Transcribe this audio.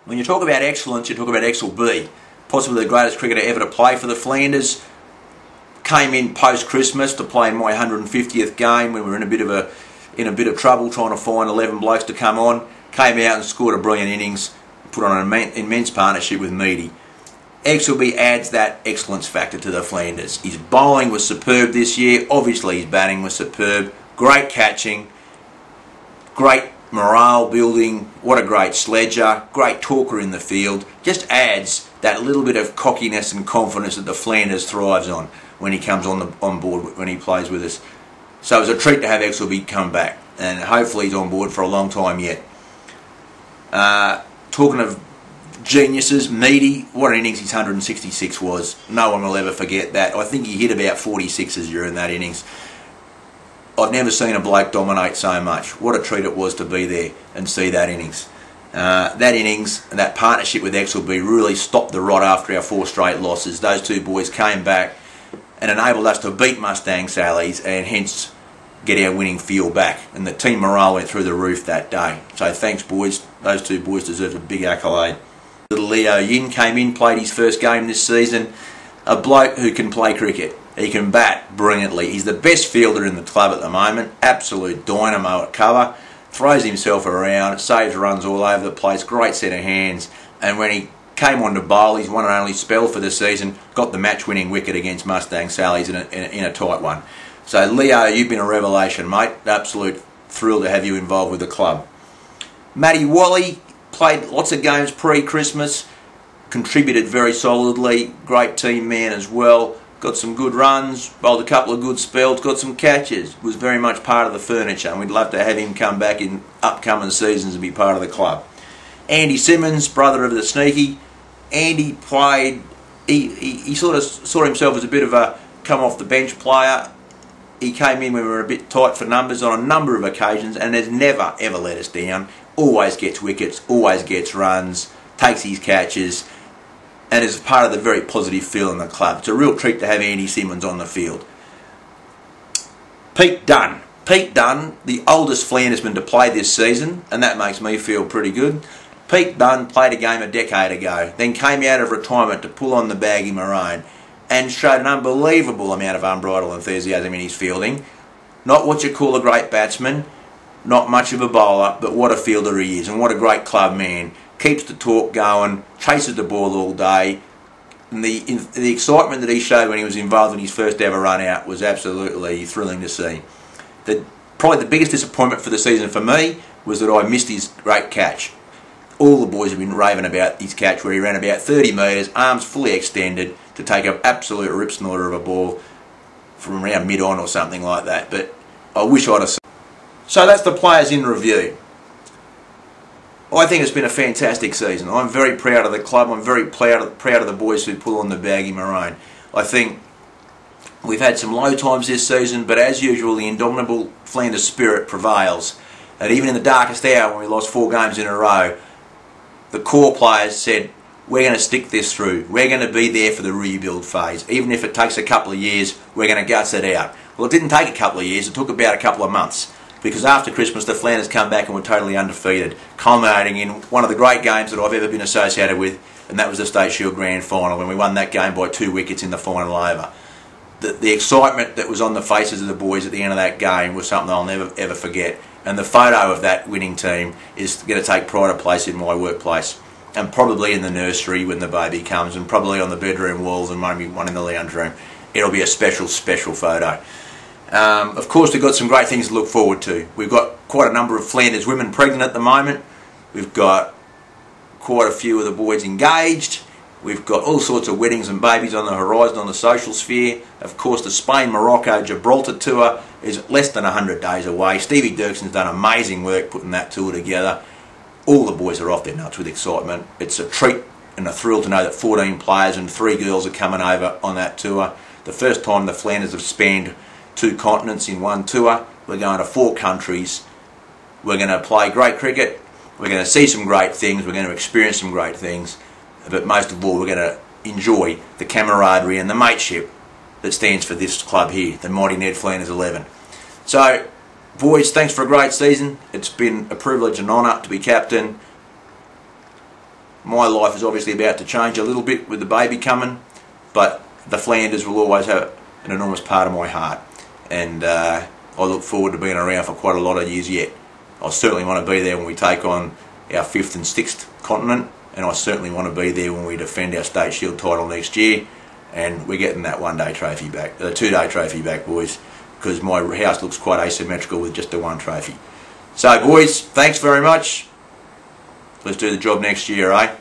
When you talk about excellence, you talk about XLB, possibly the greatest cricketer ever to play for the Flanders. Came in post-Christmas to play in my 150th game when we were in a bit of trouble trying to find 11 blokes to come on. Came out and scored a brilliant innings, put on an immense partnership with Meady. XLB adds that excellence factor to the Flanders. His bowling was superb this year. Obviously his batting was superb. Great catching, great morale building, what a great sledger, great talker in the field. Just adds that little bit of cockiness and confidence that the Flanders thrives on when he comes on board, when he plays with us. So it was a treat to have XLB come back, and hopefully he's on board for a long time yet. Talking of geniuses, Meady, what an innings his 166 was. No one will ever forget that. I think he hit about 46s during that innings. I've never seen a bloke dominate so much. What a treat it was to be there and see that innings. That innings and that partnership with XLB really stopped the rot after our 4 straight losses. Those two boys came back and enabled us to beat Mustang Sally's and hence get our winning feel back. And the team morale went through the roof that day. So thanks, boys. Those two boys deserve a big accolade. Little Leo Yin came in, played his first game this season. A bloke who can play cricket. He can bat brilliantly. He's the best fielder in the club at the moment. Absolute dynamo at cover. Throws himself around, saves runs all over the place. Great set of hands. And when he came on to bowl, his one and only spell for the season, got the match-winning wicket against Mustang Sally's in a tight one. So Leo, you've been a revelation, mate. Absolute thrill to have you involved with the club. Matty Wally played lots of games pre-Christmas. Contributed very solidly. Great team man as well. Got some good runs, bowled a couple of good spells, got some catches, was very much part of the furniture, and we'd love to have him come back in upcoming seasons and be part of the club. Andy Simmons, brother of the Sneaky. Andy played, he sort of saw himself as a bit of a come off the bench player. He came in when we were a bit tight for numbers on a number of occasions and has never ever let us down. Always gets wickets, always gets runs, takes his catches, and is part of the very positive feel in the club. It's a real treat to have Andy Simmons on the field. Pete Dunn. Pete Dunn, the oldest Flandersman to play this season, and that makes me feel pretty good. Pete Dunn played a game a decade ago, then came out of retirement to pull on the baggy maroon and showed an unbelievable amount of unbridled enthusiasm in his fielding. Not what you call a great batsman, not much of a bowler, but what a fielder he is, and what a great club man. Keeps the talk going, chases the ball all day, and the excitement that he showed when he was involved in his first ever run out was absolutely thrilling to see. Probably the biggest disappointment for the season for me was that I missed his great catch. All the boys have been raving about his catch where he ran about 30 metres, arms fully extended, to take an absolute rip snorter of a ball from around mid-on or something like that, but I wish I'd have seen. So that's the players in review. I think it's been a fantastic season. I'm very proud of the club. I'm very proud of the boys who pull on the baggy maroon. I think we've had some low times this season, but as usual, the indomitable Flanders spirit prevails. And even in the darkest hour, when we lost 4 games in a row, the core players said, we're going to stick this through. We're going to be there for the rebuild phase. Even if it takes a couple of years, we're going to guts it out. Well, it didn't take a couple of years. It took about a couple of months. Because after Christmas, the Flanders come back and were totally undefeated, culminating in one of the great games that I've ever been associated with, and that was the State Shield Grand Final, when we won that game by 2 wickets in the final over. The excitement that was on the faces of the boys at the end of that game was something I'll never ever forget. And the photo of that winning team is going to take pride of place in my workplace, and probably in the nursery when the baby comes, and probably on the bedroom walls, and maybe one in the lounge room. It'll be a special, special photo. Of course, we've got some great things to look forward to. We've got quite a number of Flanders women pregnant at the moment. We've got quite a few of the boys engaged. We've got all sorts of weddings and babies on the horizon on the social sphere. Of course, the Spain, Morocco, Gibraltar tour is less than 100 days away. Stevie Dirkson's done amazing work putting that tour together. All the boys are off their nuts with excitement. It's a treat and a thrill to know that 14 players and 3 girls are coming over on that tour. The first time the Flanders have spanned 2 continents in one tour. We're going to 4 countries. We're going to play great cricket. We're going to see some great things. We're going to experience some great things. But most of all, we're going to enjoy the camaraderie and the mateship that stands for this club here, the mighty Ned Flanders 11. So, boys, thanks for a great season. It's been a privilege and honour to be captain. My life is obviously about to change a little bit with the baby coming, but the Flanders will always have an enormous part of my heart, and I look forward to being around for quite a lot of years yet. I certainly want to be there when we take on our 5th and 6th continent, and I certainly want to be there when we defend our State Shield title next year, and we're getting that 1-day trophy back, the 2-day trophy back, boys, because my house looks quite asymmetrical with just the 1 trophy. So boys, thanks very much. Let's do the job next year, eh?